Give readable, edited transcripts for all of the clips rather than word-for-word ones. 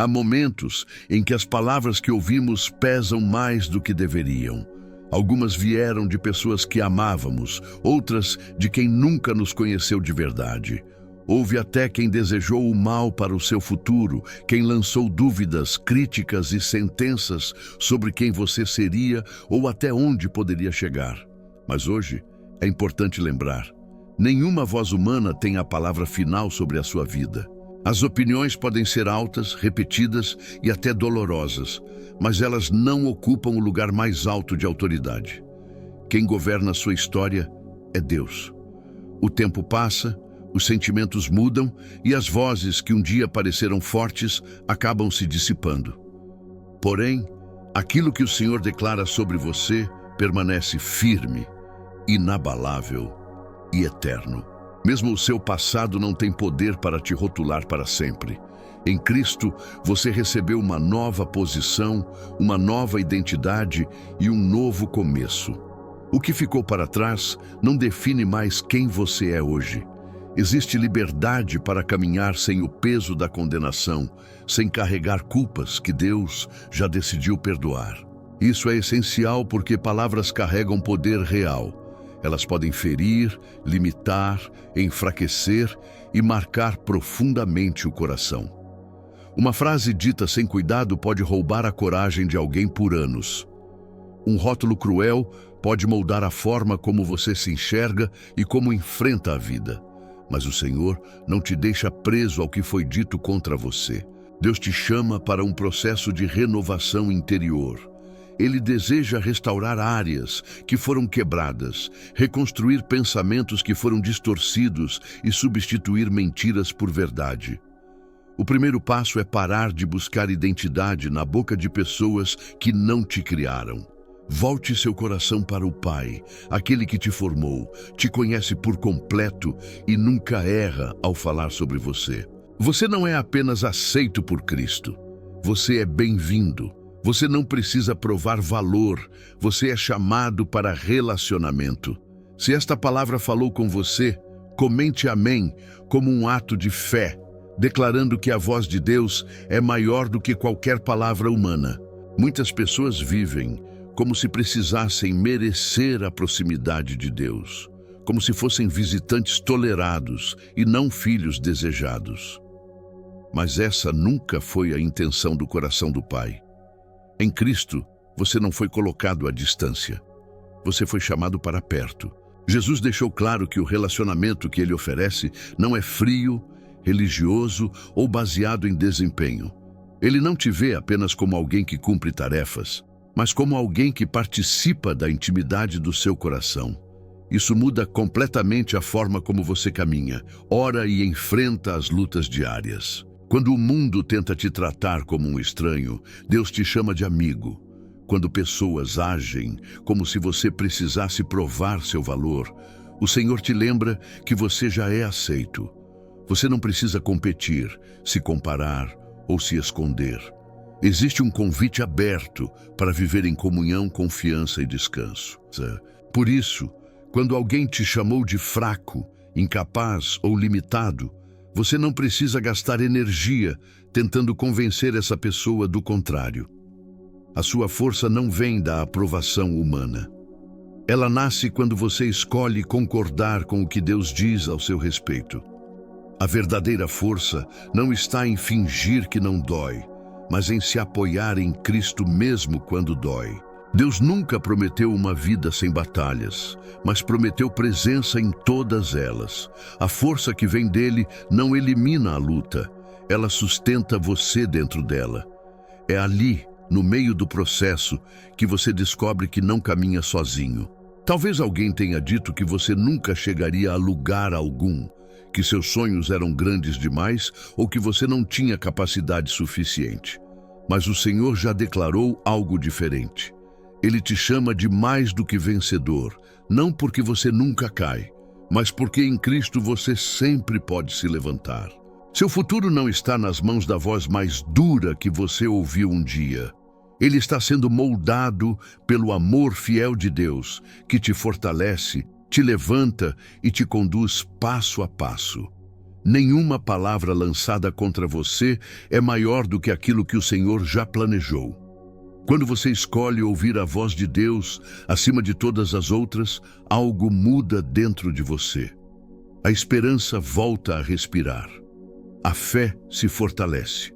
Há momentos em que as palavras que ouvimos pesam mais do que deveriam. Algumas vieram de pessoas que amávamos, outras de quem nunca nos conheceu de verdade. Houve até quem desejou o mal para o seu futuro, quem lançou dúvidas, críticas e sentenças sobre quem você seria ou até onde poderia chegar. Mas hoje é importante lembrar: nenhuma voz humana tem a palavra final sobre a sua vida. As opiniões podem ser altas, repetidas e até dolorosas, mas elas não ocupam o lugar mais alto de autoridade. Quem governa a sua história é Deus. O tempo passa, os sentimentos mudam e as vozes que um dia pareceram fortes acabam se dissipando. Porém, aquilo que o Senhor declara sobre você permanece firme, inabalável e eterno. Mesmo o seu passado não tem poder para te rotular para sempre. Em Cristo, você recebeu uma nova posição, uma nova identidade e um novo começo. O que ficou para trás não define mais quem você é hoje. Existe liberdade para caminhar sem o peso da condenação, sem carregar culpas que Deus já decidiu perdoar. Isso é essencial porque palavras carregam poder real. Elas podem ferir, limitar, enfraquecer e marcar profundamente o coração. Uma frase dita sem cuidado pode roubar a coragem de alguém por anos. Um rótulo cruel pode moldar a forma como você se enxerga e como enfrenta a vida. Mas o Senhor não te deixa preso ao que foi dito contra você. Deus te chama para um processo de renovação interior. Ele deseja restaurar áreas que foram quebradas, reconstruir pensamentos que foram distorcidos e substituir mentiras por verdade. O primeiro passo é parar de buscar identidade na boca de pessoas que não te criaram. Volte seu coração para o Pai, aquele que te formou, te conhece por completo e nunca erra ao falar sobre você. Você não é apenas aceito por Cristo, você é bem-vindo. Você não precisa provar valor, você é chamado para relacionamento. Se esta palavra falou com você, comente amém como um ato de fé, declarando que a voz de Deus é maior do que qualquer palavra humana. Muitas pessoas vivem como se precisassem merecer a proximidade de Deus, como se fossem visitantes tolerados e não filhos desejados. Mas essa nunca foi a intenção do coração do Pai. Em Cristo, você não foi colocado à distância. Você foi chamado para perto. Jesus deixou claro que o relacionamento que Ele oferece não é frio, religioso ou baseado em desempenho. Ele não te vê apenas como alguém que cumpre tarefas, mas como alguém que participa da intimidade do seu coração. Isso muda completamente a forma como você caminha, ora e enfrenta as lutas diárias. Quando o mundo tenta te tratar como um estranho, Deus te chama de amigo. Quando pessoas agem como se você precisasse provar seu valor, o Senhor te lembra que você já é aceito. Você não precisa competir, se comparar ou se esconder. Existe um convite aberto para viver em comunhão, confiança e descanso. Por isso, quando alguém te chamou de fraco, incapaz ou limitado, você não precisa gastar energia tentando convencer essa pessoa do contrário. A sua força não vem da aprovação humana. Ela nasce quando você escolhe concordar com o que Deus diz ao seu respeito. A verdadeira força não está em fingir que não dói, mas em se apoiar em Cristo mesmo quando dói. Deus nunca prometeu uma vida sem batalhas, mas prometeu presença em todas elas. A força que vem dele não elimina a luta, ela sustenta você dentro dela. É ali, no meio do processo, que você descobre que não caminha sozinho. Talvez alguém tenha dito que você nunca chegaria a lugar algum, que seus sonhos eram grandes demais ou que você não tinha capacidade suficiente. Mas o Senhor já declarou algo diferente. Ele te chama de mais do que vencedor, não porque você nunca cai, mas porque em Cristo você sempre pode se levantar. Seu futuro não está nas mãos da voz mais dura que você ouviu um dia. Ele está sendo moldado pelo amor fiel de Deus, que te fortalece, te levanta e te conduz passo a passo. Nenhuma palavra lançada contra você é maior do que aquilo que o Senhor já planejou. Quando você escolhe ouvir a voz de Deus acima de todas as outras, algo muda dentro de você. A esperança volta a respirar. A fé se fortalece.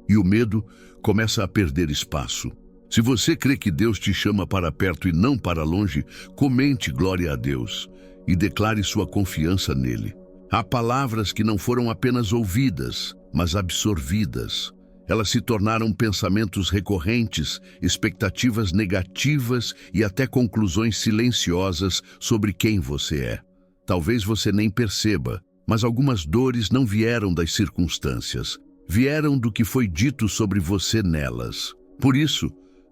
E o medo começa a perder espaço. Se você crê que Deus te chama para perto e não para longe, comente glória a Deus e declare sua confiança nele. Há palavras que não foram apenas ouvidas, mas absorvidas. Elas se tornaram pensamentos recorrentes, expectativas negativas e até conclusões silenciosas sobre quem você é. Talvez você nem perceba, mas algumas dores não vieram das circunstâncias, vieram do que foi dito sobre você nelas. Por isso,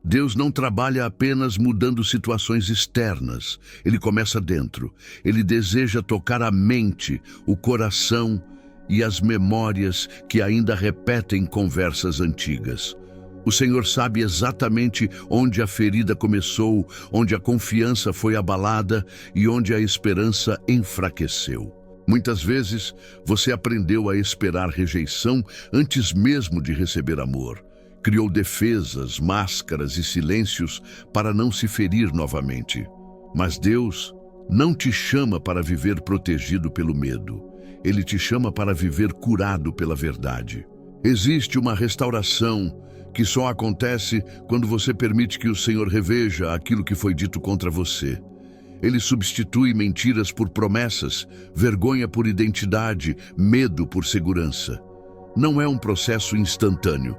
Deus não trabalha apenas mudando situações externas. Ele começa dentro. Ele deseja tocar a mente, o coração e as memórias que ainda repetem conversas antigas. O Senhor sabe exatamente onde a ferida começou, onde a confiança foi abalada e onde a esperança enfraqueceu. Muitas vezes, você aprendeu a esperar rejeição antes mesmo de receber amor. Criou defesas, máscaras e silêncios para não se ferir novamente. Mas Deus não te chama para viver protegido pelo medo. Ele te chama para viver curado pela verdade. Existe uma restauração que só acontece quando você permite que o Senhor reveja aquilo que foi dito contra você. Ele substitui mentiras por promessas, vergonha por identidade, medo por segurança. Não é um processo instantâneo,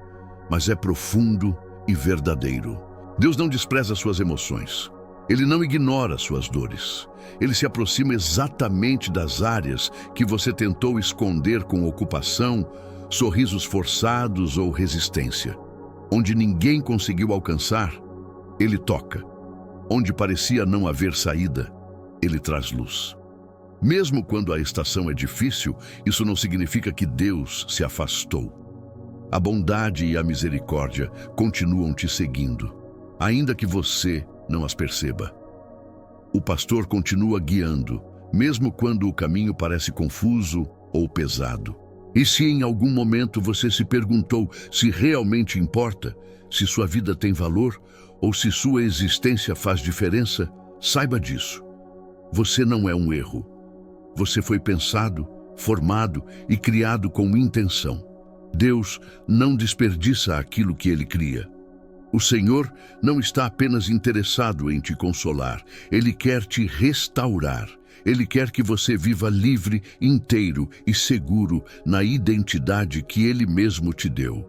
mas é profundo e verdadeiro. Deus não despreza suas emoções. Ele não ignora suas dores. Ele se aproxima exatamente das áreas que você tentou esconder com ocupação, sorrisos forçados ou resistência. Onde ninguém conseguiu alcançar, Ele toca. Onde parecia não haver saída, Ele traz luz. Mesmo quando a estação é difícil, isso não significa que Deus se afastou. A bondade e a misericórdia continuam te seguindo, ainda que você não as perceba. O pastor continua guiando, mesmo quando o caminho parece confuso ou pesado. E se em algum momento você se perguntou se realmente importa, se sua vida tem valor ou se sua existência faz diferença, saiba disso. Você não é um erro. Você foi pensado, formado e criado com intenção. Deus não desperdiça aquilo que Ele cria. O Senhor não está apenas interessado em te consolar, Ele quer te restaurar. Ele quer que você viva livre, inteiro e seguro na identidade que Ele mesmo te deu.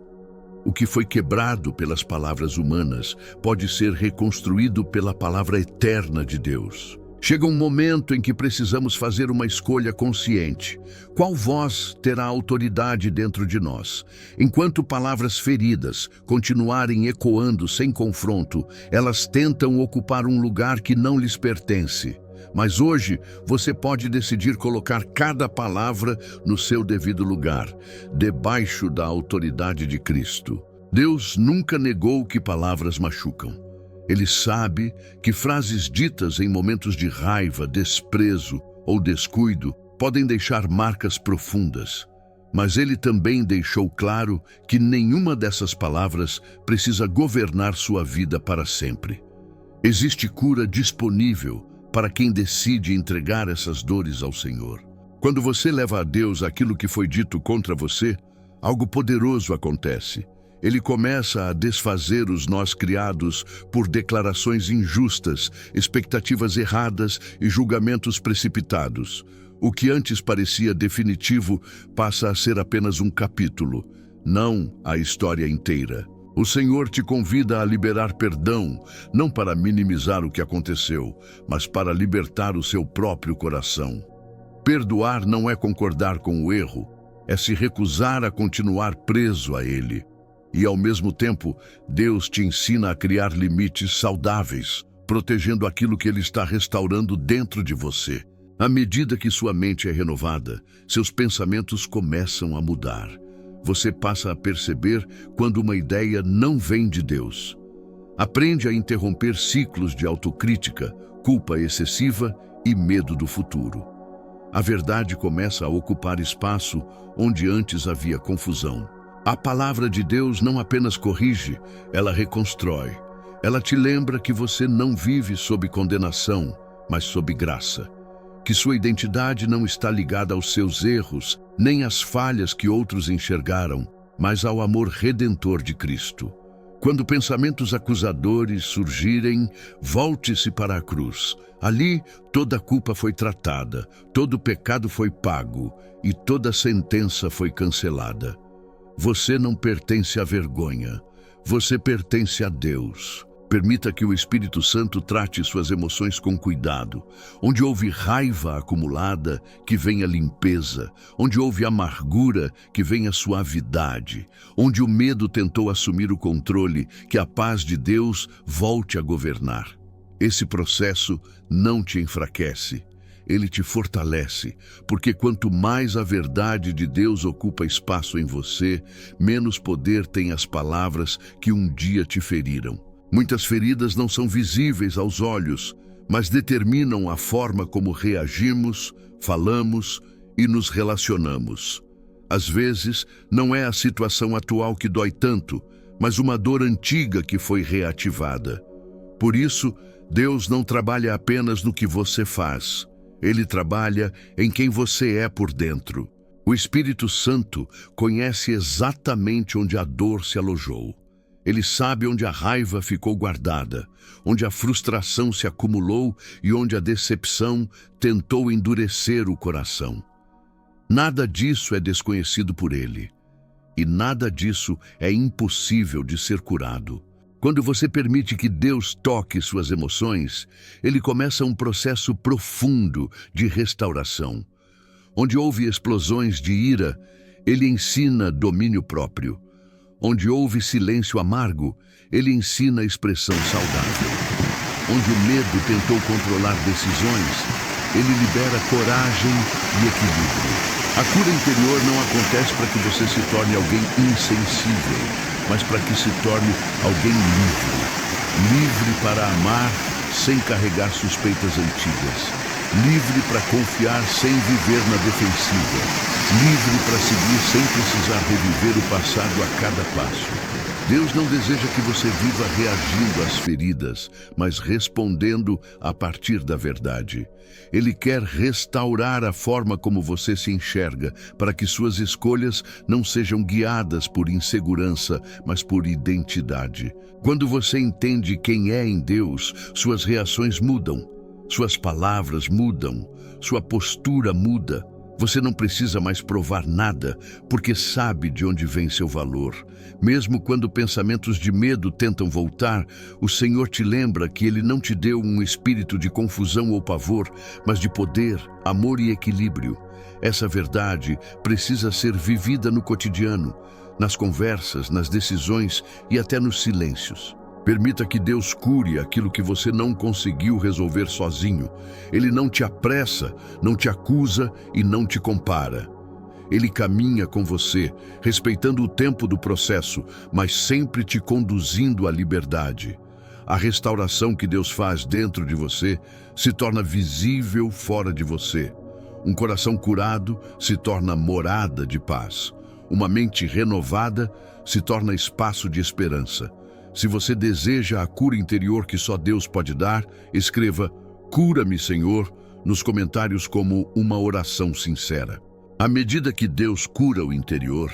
O que foi quebrado pelas palavras humanas pode ser reconstruído pela palavra eterna de Deus. Chega um momento em que precisamos fazer uma escolha consciente. Qual voz terá autoridade dentro de nós? Enquanto palavras feridas continuarem ecoando sem confronto, elas tentam ocupar um lugar que não lhes pertence. Mas hoje você pode decidir colocar cada palavra no seu devido lugar, debaixo da autoridade de Cristo. Deus nunca negou que palavras machucam. Ele sabe que frases ditas em momentos de raiva, desprezo ou descuido podem deixar marcas profundas. Mas ele também deixou claro que nenhuma dessas palavras precisa governar sua vida para sempre. Existe cura disponível para quem decide entregar essas dores ao Senhor. Quando você leva a Deus aquilo que foi dito contra você, algo poderoso acontece. Ele começa a desfazer os nós criados por declarações injustas, expectativas erradas e julgamentos precipitados. O que antes parecia definitivo passa a ser apenas um capítulo, não a história inteira. O Senhor te convida a liberar perdão, não para minimizar o que aconteceu, mas para libertar o seu próprio coração. Perdoar não é concordar com o erro, é se recusar a continuar preso a ele. E, ao mesmo tempo, Deus te ensina a criar limites saudáveis, protegendo aquilo que Ele está restaurando dentro de você. À medida que sua mente é renovada, seus pensamentos começam a mudar. Você passa a perceber quando uma ideia não vem de Deus. Aprende a interromper ciclos de autocrítica, culpa excessiva e medo do futuro. A verdade começa a ocupar espaço onde antes havia confusão. A palavra de Deus não apenas corrige, ela reconstrói. Ela te lembra que você não vive sob condenação, mas sob graça. Que sua identidade não está ligada aos seus erros, nem às falhas que outros enxergaram, mas ao amor redentor de Cristo. Quando pensamentos acusadores surgirem, volte-se para a cruz. Ali, toda a culpa foi tratada, todo o pecado foi pago e toda a sentença foi cancelada. Você não pertence à vergonha, você pertence a Deus. Permita que o Espírito Santo trate suas emoções com cuidado. Onde houve raiva acumulada, que venha limpeza. Onde houve amargura, que venha suavidade. Onde o medo tentou assumir o controle, que a paz de Deus volte a governar. Esse processo não te enfraquece. Ele te fortalece, porque quanto mais a verdade de Deus ocupa espaço em você, menos poder têm as palavras que um dia te feriram. Muitas feridas não são visíveis aos olhos, mas determinam a forma como reagimos, falamos e nos relacionamos. Às vezes, não é a situação atual que dói tanto, mas uma dor antiga que foi reativada. Por isso, Deus não trabalha apenas no que você faz. Ele trabalha em quem você é por dentro. O Espírito Santo conhece exatamente onde a dor se alojou. Ele sabe onde a raiva ficou guardada, onde a frustração se acumulou e onde a decepção tentou endurecer o coração. Nada disso é desconhecido por ele, e nada disso é impossível de ser curado. Quando você permite que Deus toque suas emoções, ele começa um processo profundo de restauração. Onde houve explosões de ira, ele ensina domínio próprio. Onde houve silêncio amargo, ele ensina expressão saudável. Onde o medo tentou controlar decisões, ele libera coragem e equilíbrio. A cura interior não acontece para que você se torne alguém insensível, mas para que se torne alguém livre. Livre para amar sem carregar suspeitas antigas. Livre para confiar sem viver na defensiva. Livre para seguir sem precisar reviver o passado a cada passo. Deus não deseja que você viva reagindo às feridas, mas respondendo a partir da verdade. Ele quer restaurar a forma como você se enxerga, para que suas escolhas não sejam guiadas por insegurança, mas por identidade. Quando você entende quem é em Deus, suas reações mudam. Suas palavras mudam, sua postura muda. Você não precisa mais provar nada, porque sabe de onde vem seu valor. Mesmo quando pensamentos de medo tentam voltar, o Senhor te lembra que Ele não te deu um espírito de confusão ou pavor, mas de poder, amor e equilíbrio. Essa verdade precisa ser vivida no cotidiano, nas conversas, nas decisões e até nos silêncios. Permita que Deus cure aquilo que você não conseguiu resolver sozinho. Ele não te apressa, não te acusa e não te compara. Ele caminha com você, respeitando o tempo do processo, mas sempre te conduzindo à liberdade. A restauração que Deus faz dentro de você se torna visível fora de você. Um coração curado se torna morada de paz. Uma mente renovada se torna espaço de esperança. Se você deseja a cura interior que só Deus pode dar, escreva "Cura-me, Senhor" nos comentários como uma oração sincera. À medida que Deus cura o interior,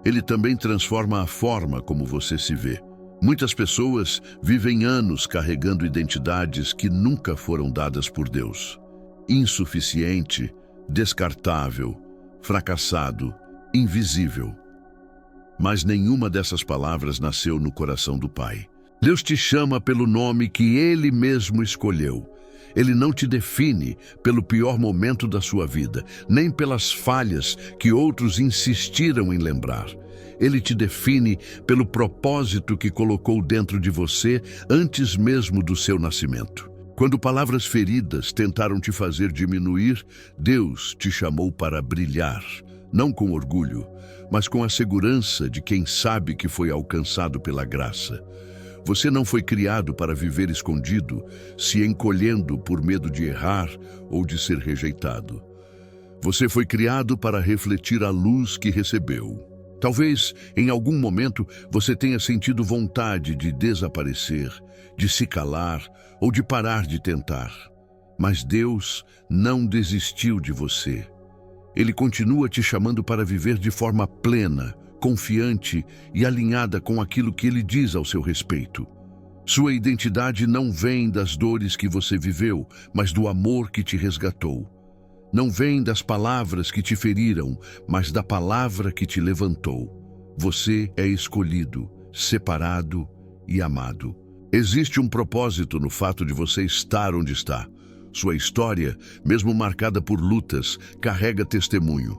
Ele também transforma a forma como você se vê. Muitas pessoas vivem anos carregando identidades que nunca foram dadas por Deus. Insuficiente, descartável, fracassado, invisível. Mas nenhuma dessas palavras nasceu no coração do Pai. Deus te chama pelo nome que Ele mesmo escolheu. Ele não te define pelo pior momento da sua vida, nem pelas falhas que outros insistiram em lembrar. Ele te define pelo propósito que colocou dentro de você antes mesmo do seu nascimento. Quando palavras feridas tentaram te fazer diminuir, Deus te chamou para brilhar. Não com orgulho, mas com a segurança de quem sabe que foi alcançado pela graça. Você não foi criado para viver escondido, se encolhendo por medo de errar ou de ser rejeitado. Você foi criado para refletir a luz que recebeu. Talvez, em algum momento, você tenha sentido vontade de desaparecer, de se calar ou de parar de tentar. Mas Deus não desistiu de você. Ele continua te chamando para viver de forma plena, confiante e alinhada com aquilo que Ele diz ao seu respeito. Sua identidade não vem das dores que você viveu, mas do amor que te resgatou. Não vem das palavras que te feriram, mas da palavra que te levantou. Você é escolhido, separado e amado. Existe um propósito no fato de você estar onde está. Sua história, mesmo marcada por lutas, carrega testemunho.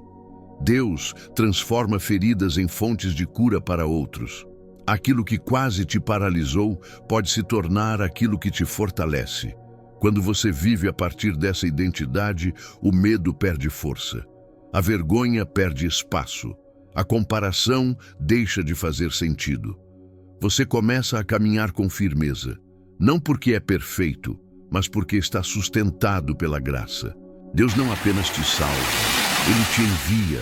Deus transforma feridas em fontes de cura para outros. Aquilo que quase te paralisou pode se tornar aquilo que te fortalece. Quando você vive a partir dessa identidade, o medo perde força. A vergonha perde espaço. A comparação deixa de fazer sentido. Você começa a caminhar com firmeza, não porque é perfeito, mas porque está sustentado pela graça. Deus não apenas te salva, Ele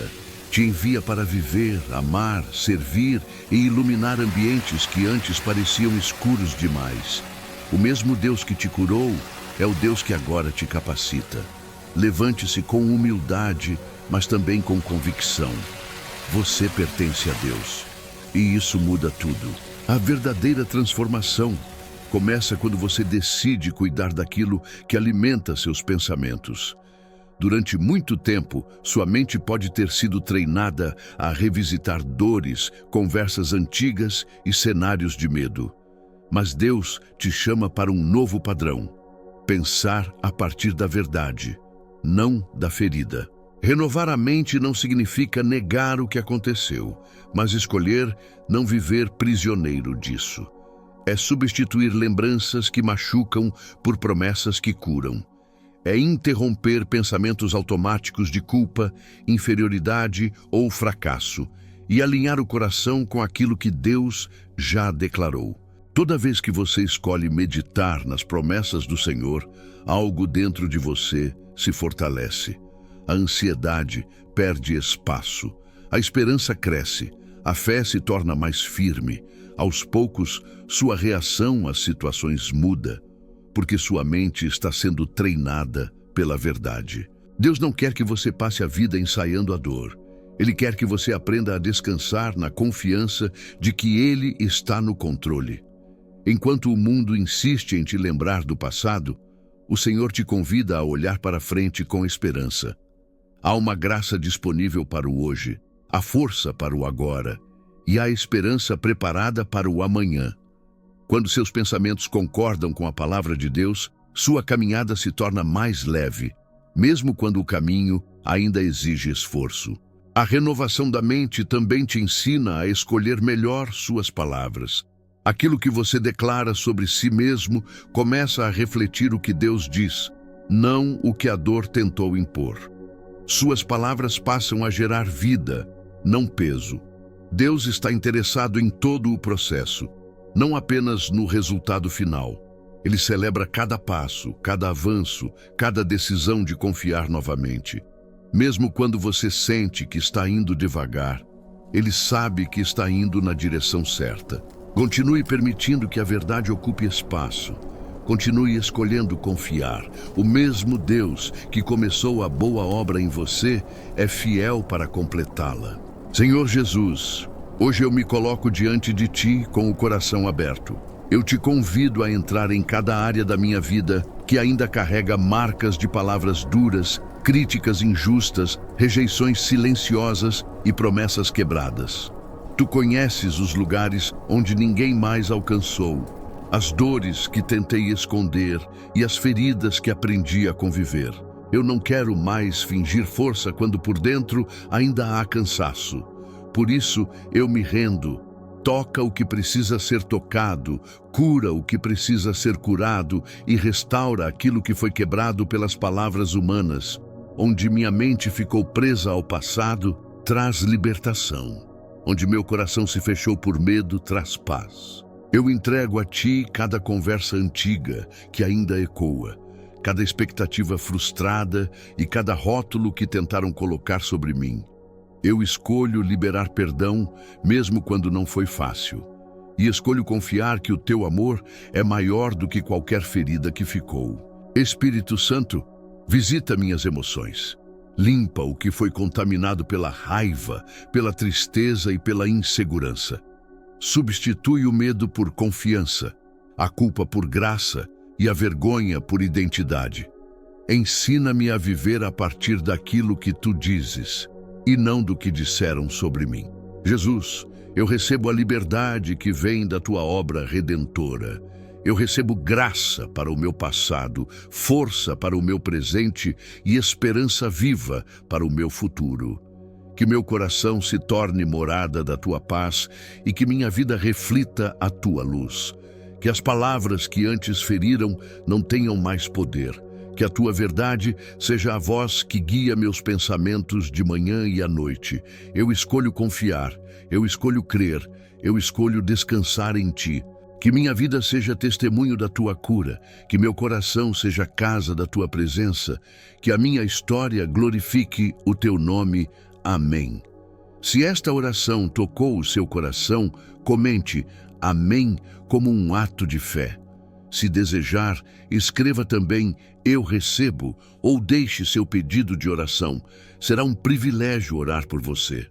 te envia para viver, amar, servir e iluminar ambientes que antes pareciam escuros demais. O mesmo Deus que te curou é o Deus que agora te capacita. Levante-se com humildade, mas também com convicção. Você pertence a Deus, e isso muda tudo. A verdadeira transformação começa quando você decide cuidar daquilo que alimenta seus pensamentos. Durante muito tempo, sua mente pode ter sido treinada a revisitar dores, conversas antigas e cenários de medo. Mas Deus te chama para um novo padrão: pensar a partir da verdade, não da ferida. Renovar a mente não significa negar o que aconteceu, mas escolher não viver prisioneiro disso. É substituir lembranças que machucam por promessas que curam. É interromper pensamentos automáticos de culpa, inferioridade ou fracasso e alinhar o coração com aquilo que Deus já declarou. Toda vez que você escolhe meditar nas promessas do Senhor, algo dentro de você se fortalece. A ansiedade perde espaço, a esperança cresce, a fé se torna mais firme. Aos poucos, sua reação às situações muda, porque sua mente está sendo treinada pela verdade. Deus não quer que você passe a vida ensaiando a dor. Ele quer que você aprenda a descansar na confiança de que Ele está no controle. Enquanto o mundo insiste em te lembrar do passado, o Senhor te convida a olhar para frente com esperança. Há uma graça disponível para o hoje, a força para o agora e a esperança preparada para o amanhã. Quando seus pensamentos concordam com a palavra de Deus, sua caminhada se torna mais leve, mesmo quando o caminho ainda exige esforço. A renovação da mente também te ensina a escolher melhor suas palavras. Aquilo que você declara sobre si mesmo começa a refletir o que Deus diz, não o que a dor tentou impor. Suas palavras passam a gerar vida, não peso. Deus está interessado em todo o processo, não apenas no resultado final. Ele celebra cada passo, cada avanço, cada decisão de confiar novamente. Mesmo quando você sente que está indo devagar, Ele sabe que está indo na direção certa. Continue permitindo que a verdade ocupe espaço. Continue escolhendo confiar. O mesmo Deus que começou a boa obra em você é fiel para completá-la. Senhor Jesus, hoje eu me coloco diante de Ti com o coração aberto. Eu te convido a entrar em cada área da minha vida que ainda carrega marcas de palavras duras, críticas injustas, rejeições silenciosas e promessas quebradas. Tu conheces os lugares onde ninguém mais alcançou, as dores que tentei esconder e as feridas que aprendi a conviver. Eu não quero mais fingir força quando por dentro ainda há cansaço. Por isso eu me rendo. Toca o que precisa ser tocado, cura o que precisa ser curado e restaura aquilo que foi quebrado pelas palavras humanas. Onde minha mente ficou presa ao passado, traz libertação. Onde meu coração se fechou por medo, traz paz. Eu entrego a Ti cada conversa antiga que ainda ecoa, cada expectativa frustrada e cada rótulo que tentaram colocar sobre mim. Eu escolho liberar perdão, mesmo quando não foi fácil. E escolho confiar que o teu amor é maior do que qualquer ferida que ficou. Espírito Santo, visita minhas emoções. Limpa o que foi contaminado pela raiva, pela tristeza e pela insegurança. Substitui o medo por confiança, a culpa por graça e a vergonha por identidade. Ensina-me a viver a partir daquilo que tu dizes e não do que disseram sobre mim. Jesus, eu recebo a liberdade que vem da tua obra redentora. Eu recebo graça para o meu passado, força para o meu presente e esperança viva para o meu futuro. Que meu coração se torne morada da tua paz e que minha vida reflita a tua luz. Que as palavras que antes feriram não tenham mais poder. Que a tua verdade seja a voz que guia meus pensamentos de manhã e à noite. Eu escolho confiar, eu escolho crer, eu escolho descansar em ti. Que minha vida seja testemunho da tua cura, que meu coração seja casa da tua presença, que a minha história glorifique o teu nome. Amém. Se esta oração tocou o seu coração, comente amém como um ato de fé. Se desejar, escreva também eu recebo ou deixe seu pedido de oração. Será um privilégio orar por você.